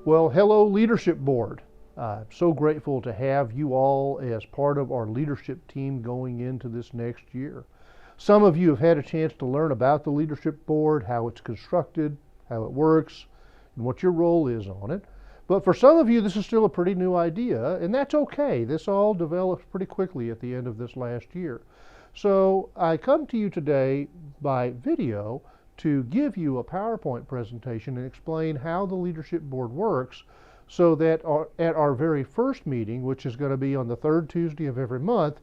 Well, hello, Leadership Board. So grateful to have you all as part of our leadership team going into this next year. Some of you have had a chance to learn about the Leadership Board, how it's constructed, how it works, and what your role is on it. But for some of you, this is still a pretty new idea, and that's okay. This all developed pretty quickly at the end of this last year. So I come to you today by video to give you a PowerPoint presentation and explain how the Leadership Board works so that at our very first meeting, which is going to be on the third Tuesday of every month,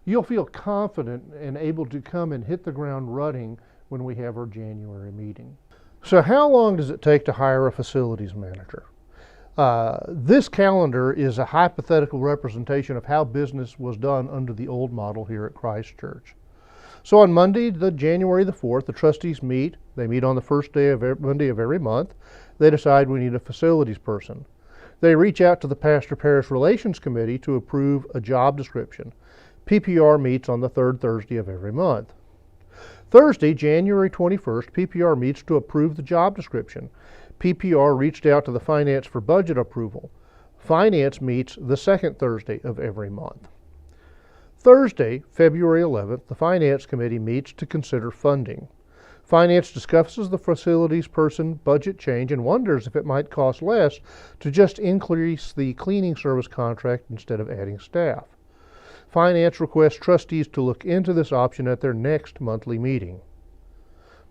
you'll feel confident and able to come and hit the ground running when we have our January meeting. So how long does it take to hire a facilities manager? This calendar is a hypothetical representation of how business was done under the old model here at Christ Church. So on Monday, January the 4th, the trustees meet. They meet on the first day of Monday of every month. They decide we need a facilities person. They reach out to the Pastor-Parish Relations Committee to approve a job description. PPR meets on the third Thursday of every month. Thursday, January 21st, PPR meets to approve the job description. PPR reached out to the Finance for budget approval. Finance meets the second Thursday of every month. Thursday, February 11th, the Finance Committee meets to consider funding. Finance discusses the facilities person budget change and wonders if it might cost less to just increase the cleaning service contract instead of adding staff. Finance requests trustees to look into this option at their next monthly meeting.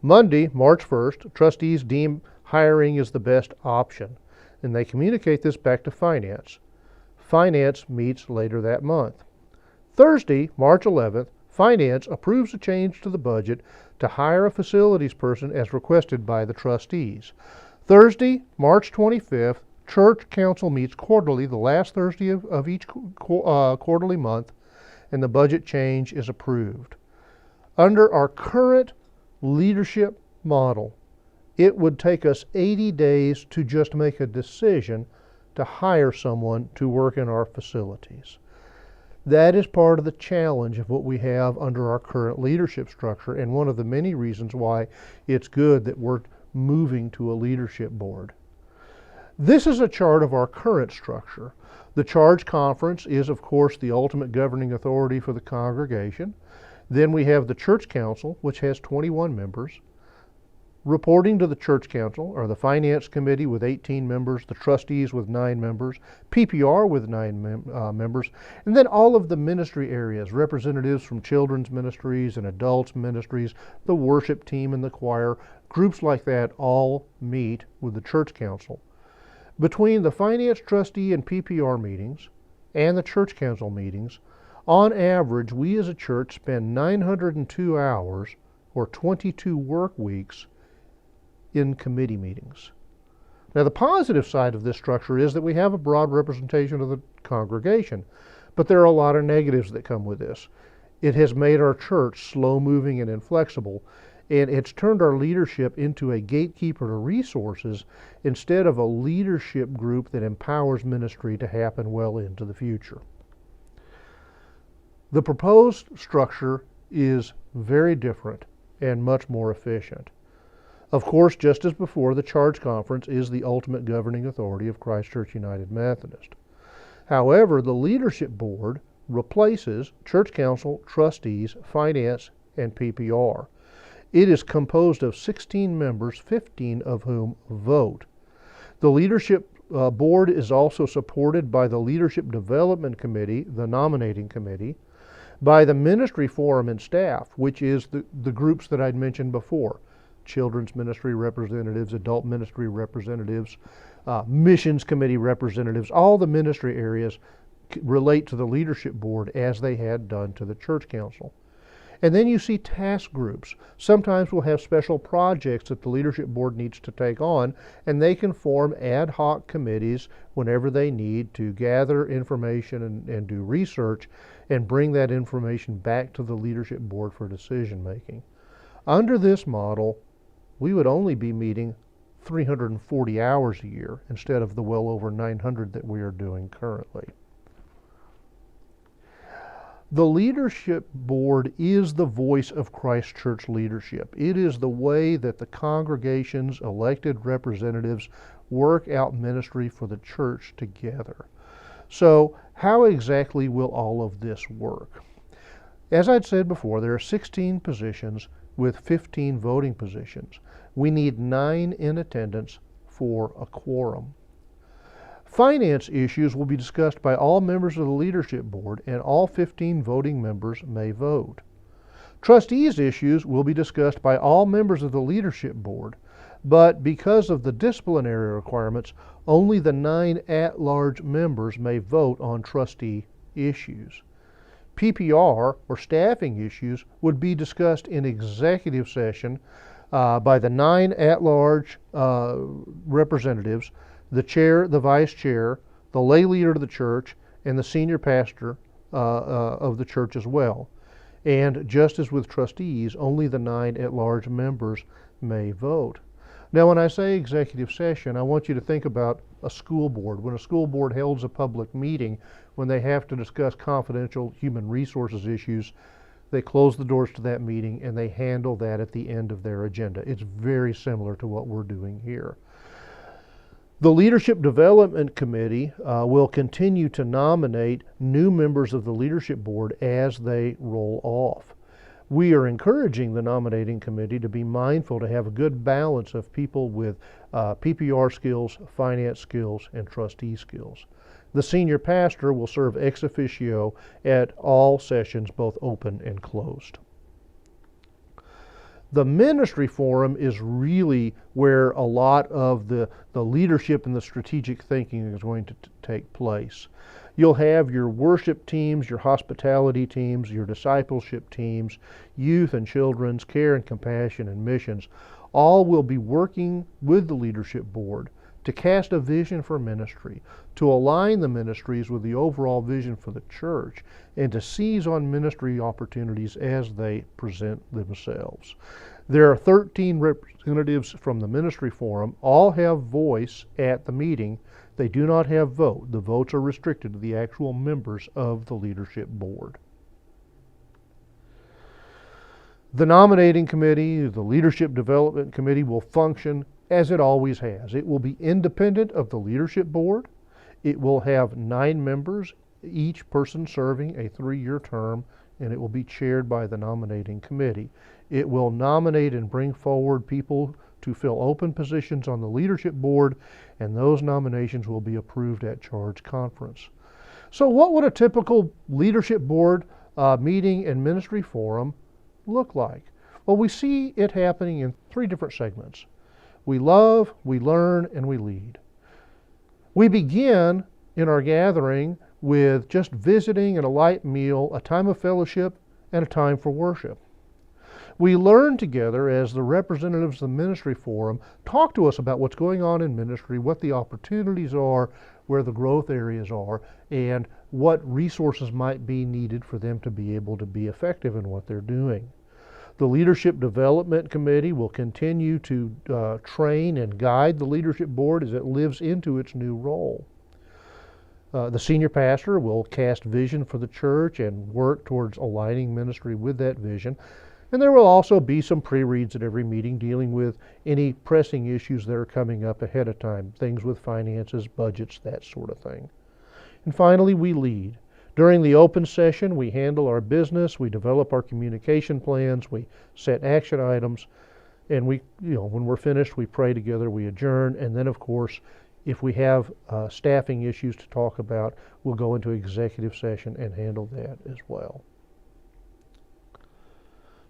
Monday, March 1st, trustees deem hiring is the best option, and they communicate this back to Finance. Finance meets later that month. Thursday, March 11th, Finance approves a change to the budget to hire a facilities person as requested by the trustees. Thursday, March 25th, Church Council meets quarterly, the last Thursday of each quarterly month, and the budget change is approved. Under our current leadership model, it would take us 80 days to just make a decision to hire someone to work in our facilities. That is part of the challenge of what we have under our current leadership structure, and one of the many reasons why it's good that we're moving to a leadership board. This is a chart of our current structure. The charge conference is, of course, the ultimate governing authority for the congregation. Then we have the church council, which has 21 members. Reporting to the church council are the finance committee with 18 members, the trustees with 9 members, PPR with 9 members, and then all of the ministry areas, representatives from children's ministries and adults ministries, the worship team and the choir, groups like that all meet with the church council. Between the finance trustee and PPR meetings and the church council meetings, on average, we as a church spend 902 hours or 22 work weeks in committee meetings. Now, the positive side of this structure is that we have a broad representation of the congregation, but there are a lot of negatives that come with this. It has made our church slow-moving and inflexible, and it's turned our leadership into a gatekeeper to resources instead of a leadership group that empowers ministry to happen well into the future. The proposed structure is very different and much more efficient. Of course, just as before, the charge conference is the ultimate governing authority of Christ Church United Methodist. However, the leadership board replaces church council, trustees, finance, and PPR. It is composed of 16 members, 15 of whom vote. The leadership board is also supported by the Leadership Development Committee, the nominating committee, by the ministry forum and staff, which is the groups that I'd mentioned before. Children's ministry representatives, adult ministry representatives, missions committee representatives, all the ministry areas relate to the leadership board as they had done to the church council. And then you see task groups. Sometimes we'll have special projects that the leadership board needs to take on, and they can form ad hoc committees whenever they need to gather information and do research and bring that information back to the leadership board for decision making. Under this model, we would only be meeting 340 hours a year instead of the well over 900 that we are doing currently. The leadership board is the voice of Christ Church leadership. It is the way that the congregation's elected representatives work out ministry for the church together. So how exactly will all of this work? As I'd said before, there are 16 positions with 15 voting positions. We need 9 in attendance for a quorum. Finance issues will be discussed by all members of the leadership board, and all 15 voting members may vote. Trustees issues will be discussed by all members of the leadership board, but because of the disciplinary requirements, only the 9 at-large members may vote on trustee issues. PPR, or staffing issues, would be discussed in executive session by the 9 at-large representatives, the chair, the vice chair, the lay leader of the church, and the senior pastor of the church as well. And just as with trustees, only the 9 at-large members may vote. Now, when I say executive session, I want you to think about a school board. When a school board holds a public meeting, when they have to discuss confidential human resources issues, they close the doors to that meeting and they handle that at the end of their agenda. It's very similar to what we're doing here. The Leadership Development Committee will continue to nominate new members of the leadership board as they roll off. We are encouraging the nominating committee to be mindful to have a good balance of people with PPR skills, finance skills, and trustee skills. The senior pastor will serve ex officio at all sessions, both open and closed. The ministry forum is really where a lot of the leadership and the strategic thinking is going to take place. You'll have your worship teams, your hospitality teams, your discipleship teams, youth and children's, care and compassion and missions. All will be working with the leadership board to cast a vision for ministry, to align the ministries with the overall vision for the church, and to seize on ministry opportunities as they present themselves. There are 13 representatives from the ministry forum. All have voice at the meeting. They do not have vote. The votes are restricted to the actual members of the leadership board. The nominating committee, the leadership development committee, will function as it always has. It will be independent of the leadership board. It will have 9 members, each person serving a 3-year term, and it will be chaired by the nominating committee. It will nominate and bring forward people to fill open positions on the leadership board, and those nominations will be approved at charge conference. So what would a typical leadership board meeting and ministry forum look like? Well, we see it happening in 3 different segments. We love, we learn, and we lead. We begin in our gathering with just visiting and a light meal, a time of fellowship, and a time for worship. We learn together as the representatives of the ministry forum talk to us about what's going on in ministry, what the opportunities are, where the growth areas are, and what resources might be needed for them to be able to be effective in what they're doing. The Leadership Development Committee will continue to train and guide the leadership board as it lives into its new role. The senior pastor will cast vision for the church and work towards aligning ministry with that vision. And there will also be some pre-reads at every meeting dealing with any pressing issues that are coming up ahead of time, things with finances, budgets, that sort of thing. And finally, we lead. During the open session, we handle our business, we develop our communication plans, we set action items, and when we're finished, we pray together, we adjourn, and then, of course, if we have staffing issues to talk about, we'll go into executive session and handle that as well.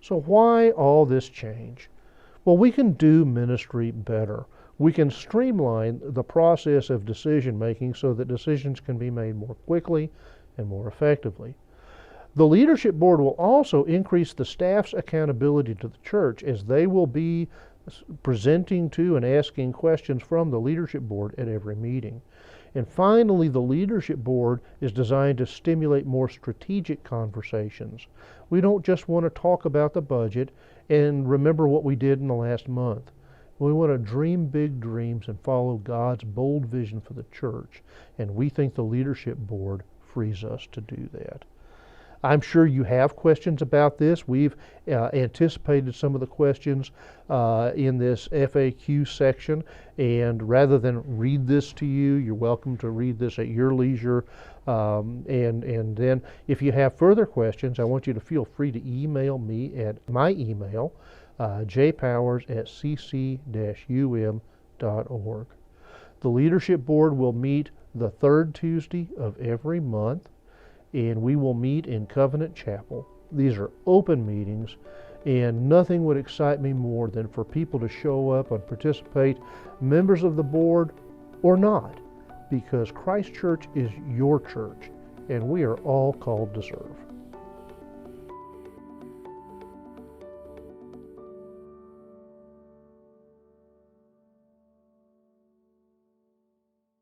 So why all this change? Well, we can do ministry better. We can streamline the process of decision making so that decisions can be made more quickly and more effectively. The leadership board will also increase the staff's accountability to the church, as they will be presenting to and asking questions from the leadership board at every meeting. And finally, the leadership board is designed to stimulate more strategic conversations. We don't just want to talk about the budget and remember what we did in the last month. We want to dream big dreams and follow God's bold vision for the church, and we think the leadership board frees us to do that. I'm sure you have questions about this. We've anticipated some of the questions in this FAQ section, and rather than read this to you, you're welcome to read this at your leisure. And then if you have further questions, I want you to feel free to email me at my email, jpowers@cc-um.org. The Leadership Board will meet the third Tuesday of every month, and we will meet in Covenant Chapel. These are open meetings, and nothing would excite me more than for people to show up and participate, members of the board or not, because Christ Church is your church, and we are all called to serve.